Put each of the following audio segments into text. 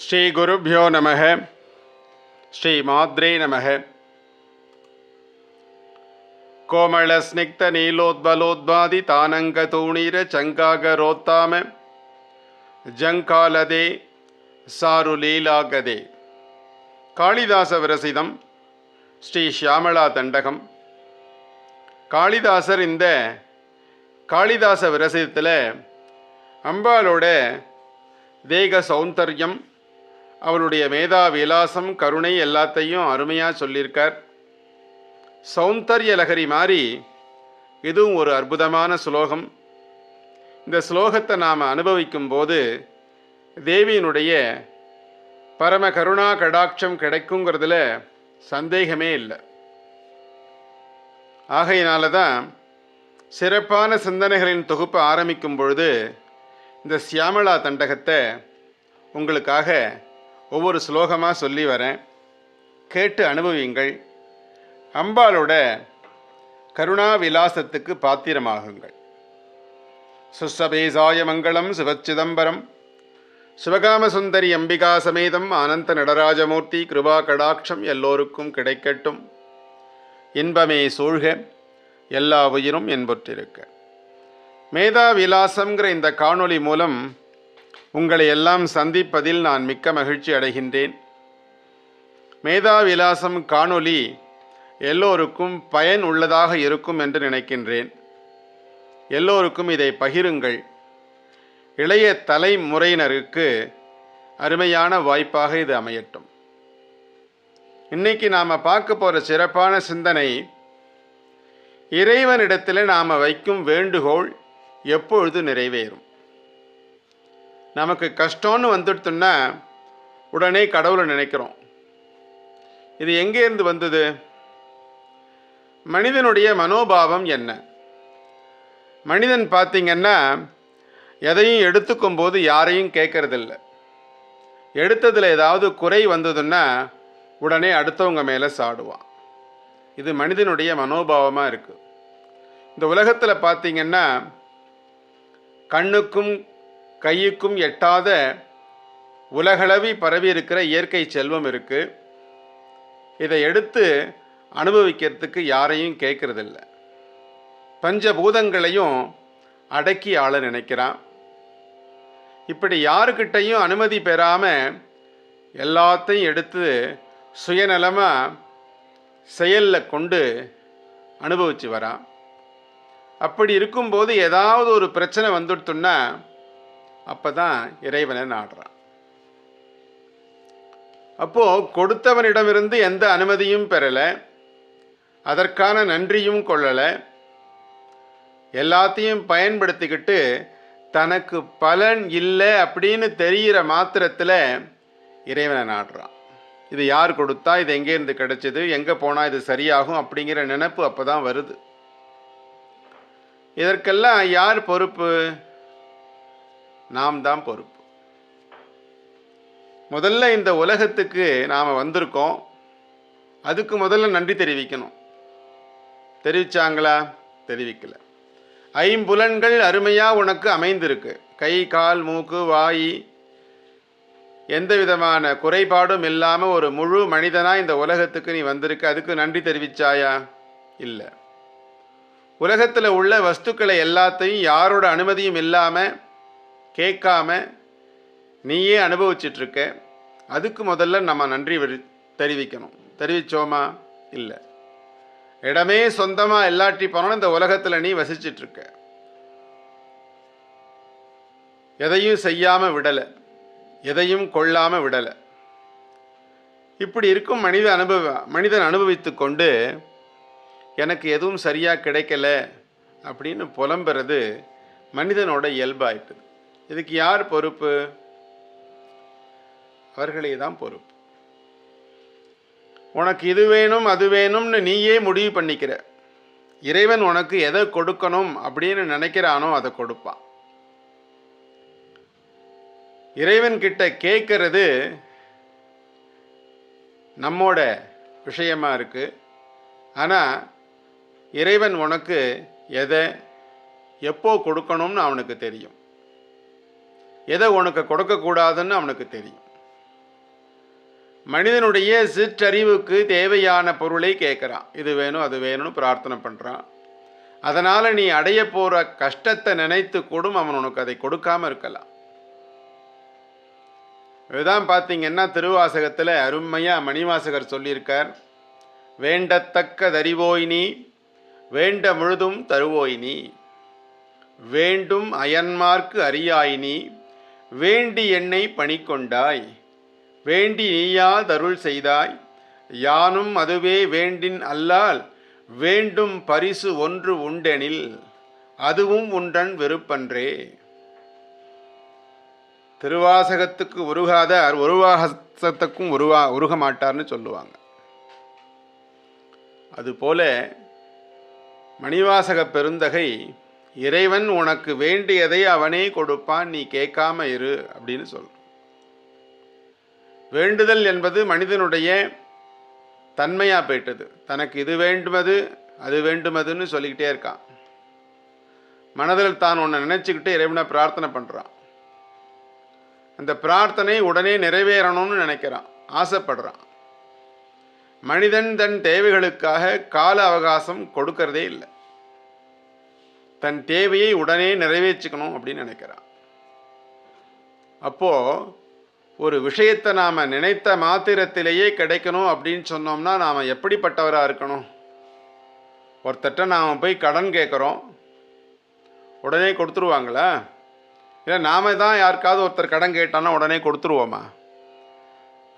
ஸ்ரீ குருப்யோ நமக. ஸ்ரீ மாத்ரே நமக. கோமள ஸ்னிக்த நீலோத்பலோத்பாதி தானங்க தூணீர சங்காகரோத்தாம ஜங்காலதே சாருலீலாகதே. காளிதாச விரசிதம். ஸ்ரீ ஷியாமளா தண்டகம். காளிதாசர் இந்த காளிதாச விரசிதத்தில் அம்பாளோட தேக சௌந்தர்யம், அவளுடைய மேதா விலாசம், கருணை எல்லாத்தையும் அருமையாக சொல்லியிருக்கார். சௌந்தர்ய லகரி மாதிரி இதுவும் ஒரு அற்புதமான ஸ்லோகம். இந்த ஸ்லோகத்தை நாம் அனுபவிக்கும் போது தேவியினுடைய பரம கருணா கடாட்சம் கிடைக்குங்கிறதுல சந்தேகமே இல்லை. ஆகையினால தான் சிறப்பான சிந்தனைகளின் தொகுப்பை ஆரம்பிக்கும் பொழுது இந்த சியாமளா தண்டகத்தை உங்களுக்காக ஒவ்வொரு ஸ்லோகமாக சொல்லி வரேன். கேட்டு அனுபவியுங்கள். அம்பாளோட கருணா விலாசத்துக்கு பாத்திரமாகுங்கள். சுஸ்ஸபேசாய மங்களம் சிவச்சிதம்பரம் சிவகாம சுந்தரி அம்பிகா சமேதம் ஆனந்த நடராஜமூர்த்தி கிருபா கடாட்சம் எல்லோருக்கும் கிடைக்கட்டும். இன்பமே சூழ்க, எல்லா உயிரும் என்பொற்றிருக்க. மேதா விலாசங்கிற இந்த காணொளி மூலம் உங்களை எல்லாம் சந்திப்பதில் நான் மிக்க மகிழ்ச்சி அடைகின்றேன். மேதா விலாசம் காணொளி எல்லோருக்கும் பயன் உள்ளதாக இருக்கும் என்று நினைக்கின்றேன். எல்லோருக்கும் இதை பகிருங்கள். இளைய தலைமுறையினருக்கு அருமையான வாய்ப்பாக இது அமையட்டும். இன்னைக்கு நாம் பார்க்க போகிற சிறப்பான சிந்தனை, இறைவனிடத்தில் நாம் வைக்கும் வேண்டுகோள் எப்பொழுது நிறைவேறும். நமக்கு கஷ்டம்னு வந்துடுத்துன்னா உடனே கடவுளை நினைக்கிறோம். இது எங்கேருந்து வந்தது? மனிதனுடைய மனோபாவம் என்ன? மனிதன் பார்த்திங்கன்னா எதையும் எடுத்துக்கும் போது யாரையும் கேட்கறதில்ல. எடுத்ததில் ஏதாவது குறை வந்ததுன்னா உடனே அடுத்தவங்க மேலே சாடுவான். இது மனிதனுடைய மனோபாவமாக இருக்குது. இந்த உலகத்தில் பார்த்திங்கன்னா கண்ணுக்கும் கையுக்கும் எட்டாத உலகளவி பரவி இருக்கிற இயற்கை செல்வம் இருக்குது. இதை எடுத்து அனுபவிக்கிறதுக்கு யாரையும் கேட்கறதில்ல. பஞ்சபூதங்களையும் அடக்கி ஆள நினைக்கிறான். இப்படி யாருக்கிட்டையும் அனுமதி பெறாமல் எல்லாத்தையும் எடுத்து சுயநலமாக செயலில் கொண்டு அனுபவித்து வரான். அப்படி இருக்கும்போது ஏதாவது ஒரு பிரச்சனை வந்துடுத்துன்னா அப்போ தான் இறைவனை நாடுறான். அப்போது கொடுத்தவனிடமிருந்து எந்த அனுமதியும் பெறலை, அதற்கான நன்றியும் கொள்ளலை. எல்லாத்தையும் பயன்படுத்திக்கிட்டு தனக்கு பலன் இல்லை அப்படின்னு தெரிகிற மாத்திரத்தில் இறைவனை நாடுறான். இது யார் கொடுத்தா, இது எங்கேருந்து கிடைச்சது, எங்கே போனால் இது சரியாகும் அப்படிங்கிற நினைப்பு அப்போ தான் வருது. இதற்கெல்லாம் யார் பொறுப்பு? நாம் தான் பொறுப்பு. முதல்ல இந்த உலகத்துக்கு நாம் வந்திருக்கோம். அதுக்கு முதல்ல நன்றி தெரிவிக்கணும். தெரிவிச்சாங்களா? தெரிவிக்கல. ஐம்புலன்கள் அருமையாக உனக்கு அமைந்திருக்கு. கை, கால், மூக்கு, வாய், எந்த விதமான குறைபாடும் இல்லாமல் ஒரு முழு மனிதனாக இந்த உலகத்துக்கு நீ வந்திருக்க. அதுக்கு நன்றி தெரிவிச்சாயா? இல்லை. உலகத்தில் உள்ள வஸ்துக்களை எல்லாத்தையும் யாரோட அனுமதியும் இல்லாமல் கேட்காம நீயே அனுபவிச்சிட்ருக்க. அதுக்கு முதல்ல நம்ம நன்றி தெரிவிக்கணும். தெரிவித்தோமா? இல்லை. இடமே சொந்தமாக எல்லாட்டி போனோம். இந்த உலகத்தில் நீ வசிச்சிட்ருக்க. எதையும் செய்யாமல் விடலை, எதையும் கொள்ளாமல் விடலை. இப்படி இருக்கும் மனிதன் அனுபவித்து கொண்டு எனக்கு எதுவும் சரியாக கிடைக்கல அப்படின்னு புலம்புறது மனிதனோட இயல்பாயிட்டுது. இதுக்கு யார் பொறுப்பு? அவர்களே தான் பொறுப்பு. உனக்கு இது வேணும் அது வேணும்னு நீயே முடிவு பண்ணிக்கிற. இறைவன் உனக்கு எதை கொடுக்கணும் அப்படின்னு நினைக்கிறானோ அதை கொடுப்பான். இறைவன் கிட்ட கேட்கறது நம்மோட விஷயமா இருக்கு. ஆனால் இறைவன் உனக்கு எதை எப்போ கொடுக்கணும்னு அவனுக்கு தெரியும். எதை உனக்கு கொடுக்கக்கூடாதுன்னு அவனுக்கு தெரியும். மனிதனுடைய சிற்றறிவுக்கு தேவையான பொருளை கேட்குறான். இது வேணும் அது வேணும்னு பிரார்த்தனை பண்ணுறான். அதனால் நீ அடைய போகிற கஷ்டத்தை நினைத்து கூடும் அவன் உனக்கு அதை கொடுக்காமல் இருக்கலாம். இதுதான் பார்த்தீங்கன்னா திருவாசகத்தில் அருமையாக மணிவாசகர் சொல்லியிருக்கார். வேண்டத்தக்க தறிவோய் நீ வேண்ட முழுதும் தருவோய் நீ வேண்டும் அயன்மார்க்கு அறியாய் நீ வேண்டி என்னை பணிக்கொண்டாய் வேண்டி நீயா தருள் செய்தாய் யானும் அதுவே வேண்டின் அல்லால் வேண்டும் பரிசு ஒன்று உண்டெனில் அதுவும் உண்டன் வெறுப்பன்றே. திருவாசகத்துக்கு உருகாத ஒருவாசத்துக்கும் உருக மாட்டார்னு சொல்லுவாங்க. அதுபோல மணிவாசக பெருந்தகை இறைவன் உனக்கு வேண்டியதை அவனே கொடுப்பான், நீ கேட்காம இரு அப்படின்னு சொல்ற. வேண்டுதல் என்பது மனிதனுடைய தன்மையாக போயிட்டது. தனக்கு இது வேண்டுமது அது வேண்டுமதுன்னு சொல்லிக்கிட்டே இருக்கான். மனதில் தான் ஒன்றை நினச்சிக்கிட்டு இறைவனை பிரார்த்தனை பண்ணுறான். அந்த பிரார்த்தனை உடனே நிறைவேறணும்னு நினைக்கிறான், ஆசைப்படுறான். மனிதன் தன் தேவைகளுக்காக கால அவகாசம் கொடுக்கறதே இல்லை. தன் தேவையை உடனே நிறைவேற்றிக்கணும் அப்படின்னு நினைக்கிறான். அப்போது ஒரு விஷயத்தை நாம் நினைத்த மாத்திரத்திலேயே கிடைக்கணும் அப்படின்னு சொன்னோம்னா நாம் எப்படிப்பட்டவராக இருக்கணும்? ஒருத்தட்ட நாம் போய் கடன் கேட்குறோம், உடனே கொடுத்துருவாங்களா? இல்லை நாம் தான் யாருக்காவது ஒருத்தர் கடன் கேட்டானா உடனே கொடுத்துருவோமா?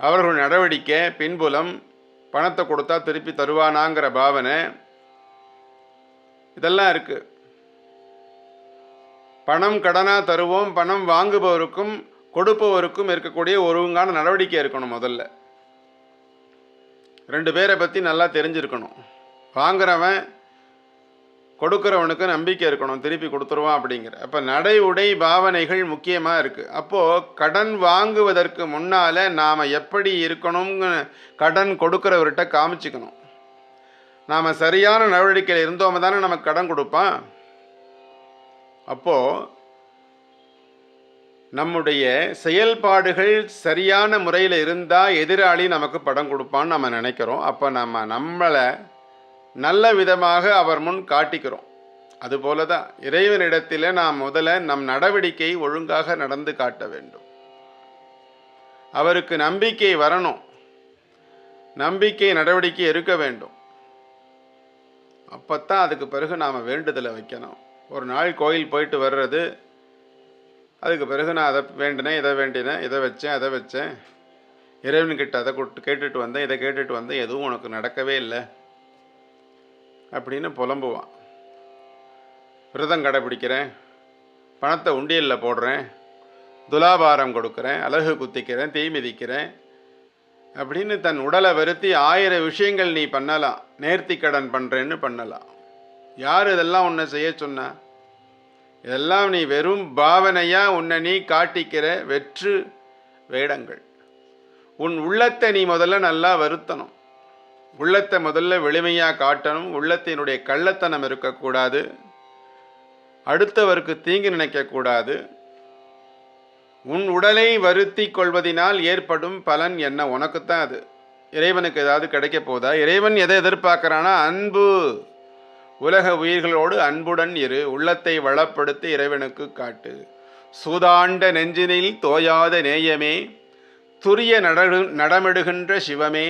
அவர்கள் நடவடிக்கை, பின்புலம், பணத்தை கொடுத்தா திருப்பி தருவானாங்கிற பாவனை, இதெல்லாம் இருக்குது. பணம் கடனாக தருவோம். பணம் வாங்குபவருக்கும் கொடுப்பவருக்கும் இருக்கக்கூடிய ஒருங்கான நடவடிக்கை இருக்கணும். முதல்ல 2 பேரை பற்றி நல்லா தெரிஞ்சிருக்கணும். வாங்குறவன் கொடுக்குறவனுக்கு நம்பிக்கை இருக்கணும், திருப்பி கொடுத்துருவான் அப்படிங்கிற. அப்போ நடை உடை பாவனைகள் முக்கியமாக இருக்குது. அப்போது கடன் வாங்குவதற்கு முன்னால் நாம் எப்படி இருக்கணும்னு கடன் கொடுக்குறவர்கிட்ட காமிச்சிக்கணும். நாம் சரியான நடவடிக்கையில் இருந்தோம் தானே நமக்கு கடன் கொடுப்பான். அப்போது நம்முடைய செயல்பாடுகள் சரியான முறையில் இருந்தால் எதிராளி நமக்கு படம் கொடுப்பான்னு நம்ம நினைக்கிறோம். அப்போ நம்மளை நல்ல விதமாக அவர் முன் காட்டிக்கிறோம். அதுபோல தான் இறைவனிடத்தில் நாம் முதல்ல நம் நடவடிக்கை ஒழுங்காக நடந்து காட்ட வேண்டும். அவருக்கு நம்பிக்கை வரணும், நம்பிக்கை நடவடிக்கை இருக்க வேண்டும். அப்போத்தான் அதுக்கு பிறகு நாம் வேண்டுதலை வைக்கணும். ஒரு நாள் கோயில் போயிட்டு வர்றது, அதுக்கு பிறகு நான் அதை வேண்டினேன், இதை வேண்டினேன், இதை வச்சேன், அதை வச்சேன், இறைவன்கிட்ட அதை கேட்டுட்டு வந்தேன், இதை கேட்டுட்டு வந்தேன், எதுவும் உனக்கு நடக்கவே இல்லை அப்படின்னு புலம்புவான். விரதம் கடைப்பிடிக்கிறேன், பணத்தை உண்டியலில் போடுறேன், துலாபாரம் கொடுக்குறேன், அலகு குத்திக்கிறேன், தீ மிதிக்கிறேன் அப்படின்னு தன் உடலை வருத்தி 1000 விஷயங்கள் நீ பண்ணலாம். நேர்த்தி கடன் பண்ணுறேன்னு பண்ணலாம். யார் இதெல்லாம் உன்னை செய்ய சொன்னா? இதெல்லாம் நீ வெறும் பாவனையாக உன்னை நீ காட்டிக்கிற வெற்று வேடங்கள். உன் உள்ளத்தை நீ முதல்ல நல்லா வருத்தணும். உள்ளத்தை முதல்ல வெளிமையாக காட்டணும். உள்ளத்தினுடைய கள்ளத்தனம் இருக்கக்கூடாது. அடுத்தவருக்கு தீங்கு நினைக்கக்கூடாது. உன் உடலை வருத்தி கொள்வதனால் ஏற்படும் பலன் என்ன? உனக்குத்தான் அது. இறைவனுக்கு ஏதாவது கிடைக்க போதா? இறைவன் எதை எதிர்பார்க்குறான்னா அன்பு. உலக உயிர்களோடு அன்புடன் இரு. உள்ளத்தை வளப்படுத்தி இறைவனுக்கு காட்டு. சூதாண்ட நெஞ்சினில் தோயாத நேயமே, துரிய நடமிடுகின்ற சிவமே,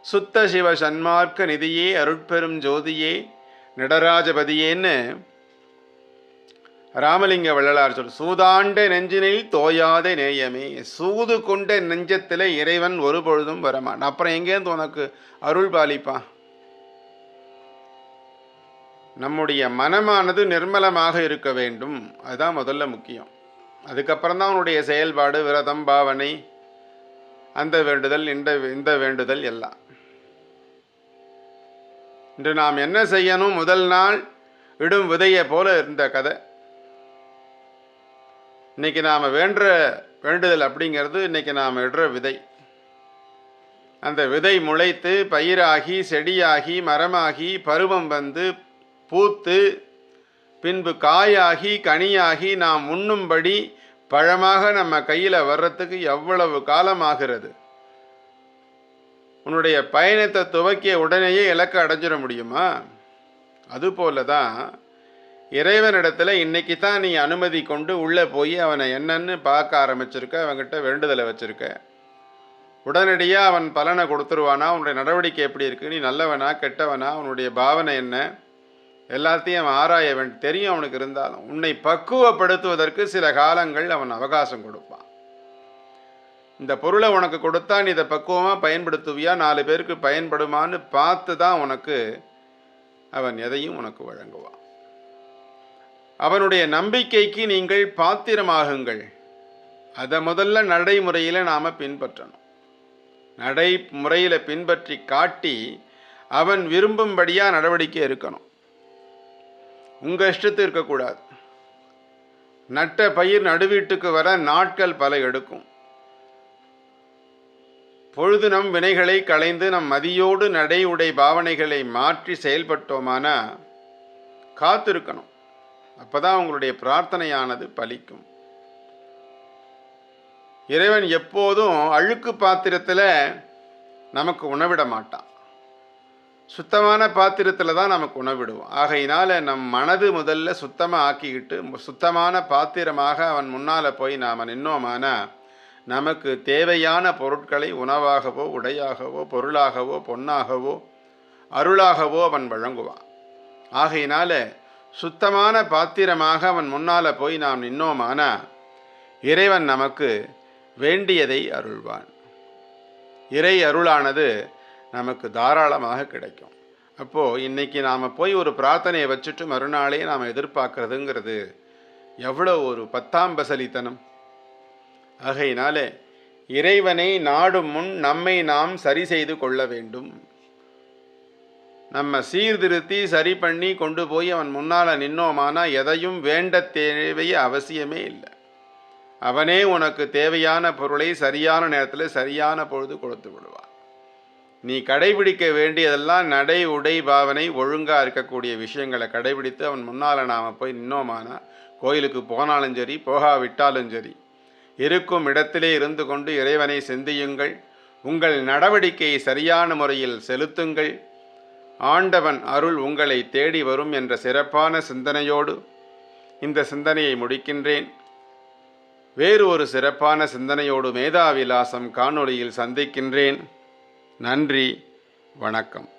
சுத்த சிவ சன்மார்க்க நிதியே, அருட்பெரும் ஜோதியே, நடராஜபதியேன்னு ராமலிங்க வள்ளலார் சொல். சூதாண்ட நெஞ்சினில் தோயாத நேயமே, சூது கொண்ட நெஞ்சத்தில் இறைவன் ஒரு பொழுதும் வரமாட்டான். அப்புறம் எங்கேருந்து உனக்கு அருள் பாலிப்பான்? நம்முடைய மனமானது நிர்மலமாக இருக்க வேண்டும். அதுதான் முதல்ல முக்கியம். அதுக்கப்புறம் தான் அவனுடைய செயல்பாடு, விரதம், பாவனை, அந்த வேண்டுதல், இந்த வேண்டுதல் எல்லாம். இன்று நாம் என்ன செய்யணும்? முதல் நாள் இடும் விதையை போல இருந்த கதை. இன்னைக்கு நாம் வேண்டுதல் அப்படிங்கிறது இன்னைக்கு நாம் இடுற விதை. அந்த விதை முளைத்து பயிராகி செடியாகி மரமாகி பருவம் வந்து பூத்து பின்பு காயாகி கனியாகி நாம் உண்ணும்படி பழமாக நம்ம கையில் வர்றதுக்கு எவ்வளவு காலம் ஆகிறது? உன்னுடைய பயணத்தை துவக்கிய உடனேயே இலக்கை அடைஞ்சிட முடியுமா? அதுபோல தான் இறைவனிடத்தில் இன்றைக்கி தான் நீ அனுமதி கொண்டு உள்ளே போய் அவனை என்னன்னு பார்க்க ஆரம்பிச்சிருக்க, அவன்கிட்ட வேண்டுதலை வச்சுருக்க. உடனடியாக அவன் பலனை கொடுத்துருவானா? உன்னுடைய நடவடிக்கை எப்படி இருக்குது? நீ நல்லவனா கெட்டவனா? உன்னுடைய பாவனை என்ன? எல்லாத்தையும் அவன் ஆராய தெரியும் அவனுக்கு. இருந்தாலும் உன்னை பக்குவப்படுத்துவதற்கு சில காலங்கள் அவன் அவகாசம் கொடுப்பான். இந்த பொருளை உனக்கு கொடுத்தா நீ இதை பக்குவமாக பயன்படுத்துவியா, 4 பேருக்கு பயன்படுமான்னு பார்த்து தான் உனக்கு அவன் எதையும் உனக்கு வழங்குவான். அவனுடைய நம்பிக்கைக்கு நீங்கள் பாத்திரமாகுங்கள். அதை முதல்ல நடைமுறையில் நாம் பின்பற்றணும். நடைமுறையில் பின்பற்றி காட்டி அவன் விரும்பும்படியாக நடவடிக்கை இருக்கணும். உங்கள் இஷ்டத்து இருக்கக்கூடாது. நட்ட பயிர் நடுவீட்டுக்கு வர நாட்கள் பல எடுக்கும். பொழுது நம் வினைகளை களைந்து நம் மதியோடு நடை உடை பாவனைகளை மாற்றி செயல்பட்டோமானா காத்திருக்கணும். அப்போ தான் உங்களுடைய பிரார்த்தனையானது பலிக்கும். இறைவன் எப்போதும் அழுக்கு பாத்திரத்தில் நமக்கு உணவிட மாட்டான். சுத்தமான பாத்திரத்தில் தான் நமக்கு உணவிடுவோம். ஆகையினால் நம் மனது முதல்ல சுத்தமாக ஆக்கிக்கிட்டு சுத்தமான பாத்திரமாக அவன் முன்னால் போய் நாம் நின்னோமானா நமக்கு தேவையான பொருட்களை உணவாகவோ உடையாகவோ பொருளாகவோ பொன்னாகவோ அருளாகவோ அவன் வழங்குவான். ஆகையினால சுத்தமான பாத்திரமாக அவன் முன்னால் போய் நாம் நின்னோமானா இறைவன் நமக்கு வேண்டியதை அருள்வான். இறை அருளானது நமக்கு தாராளமாக கிடைக்கும். அப்போது இன்றைக்கி நாம் போய் ஒரு பிரார்த்தனையை வச்சுட்டு மறுநாளே நாம் எதிர்பார்க்குறதுங்கிறது எவ்வளோ ஒரு 10ஆம் பசலித்தனம். ஆகையினாலே இறைவனை நாடும் முன் நம்மை நாம் சரி செய்து கொள்ள வேண்டும். நம்ம சீர்திருத்தி சரி பண்ணி கொண்டு போய் அவன் முன்னால் நின்னோமானா எதையும் வேண்ட தேவைய அவசியமே இல்லை. அவனே உனக்கு தேவையான பொருளை சரியான நேரத்தில் சரியான பொழுது கொடுத்து விடுவான். நீ கடைபிடிக்க வேண்டியதெல்லாம் நடை உடை பாவனை ஒழுங்காக இருக்கக்கூடிய விஷயங்களை கடைபிடித்து அவன் முன்னால் நாம் போய் நின்னோமானா கோயிலுக்கு போனாலும் சரி போகாவிட்டாலும் சரி இருக்கும் இடத்திலே இருந்து கொண்டு இறைவனை சிந்தியுங்கள். உங்கள் நடவடிக்கையை சரியான முறையில் செலுத்துங்கள். ஆண்டவன் அருள் உங்களை தேடி வரும் என்ற சிறப்பான சிந்தனையோடு இந்த சிந்தனையை முடிக்கின்றேன். வேறு ஒரு சிறப்பான சிந்தனையோடு மேதாவிலாசம் காணொளியில் சந்திக்கின்றேன். நன்றி, வணக்கம்.